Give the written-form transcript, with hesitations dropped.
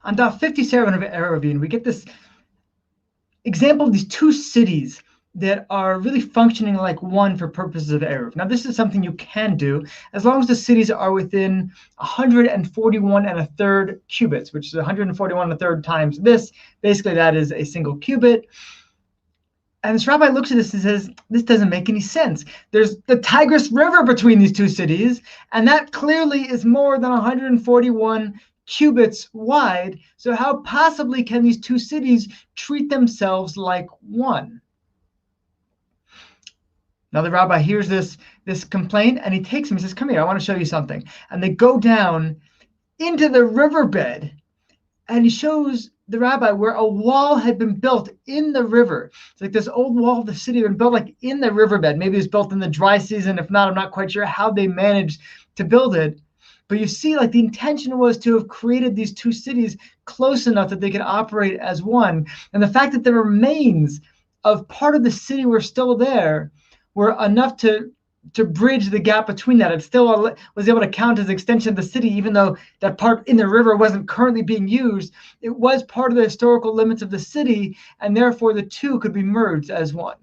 On dot 57 of Eruvin, we get this example of these two cities that are really functioning like one for purposes of Eruv. Now, this is something you can do as long as the cities are within 141 and a third cubits, which is 141 and a third times this. Basically, that is a single cubit. And this rabbi looks at this and says, this doesn't make any sense. There's the Tigris River between these two cities, and that clearly is more than 141 cubits wide. So how possibly can these two cities treat themselves like one? Now the rabbi hears this complaint, and he takes him and says, come here, I want to show you something. And they go down into the riverbed, and he shows the rabbi where a wall had been built in the river. It's like this old wall of the city had been built like in the riverbed. Maybe it was built in the dry season. If not, I'm not quite sure how they managed to build it. But you see, like the intention was to have created these two cities close enough that they could operate as one. And the fact that the remains of part of the city were still there were enough to bridge the gap between that. It still was able to count as an extension of the city, even though that part in the river wasn't currently being used. It was part of the historical limits of the city, and therefore the two could be merged as one.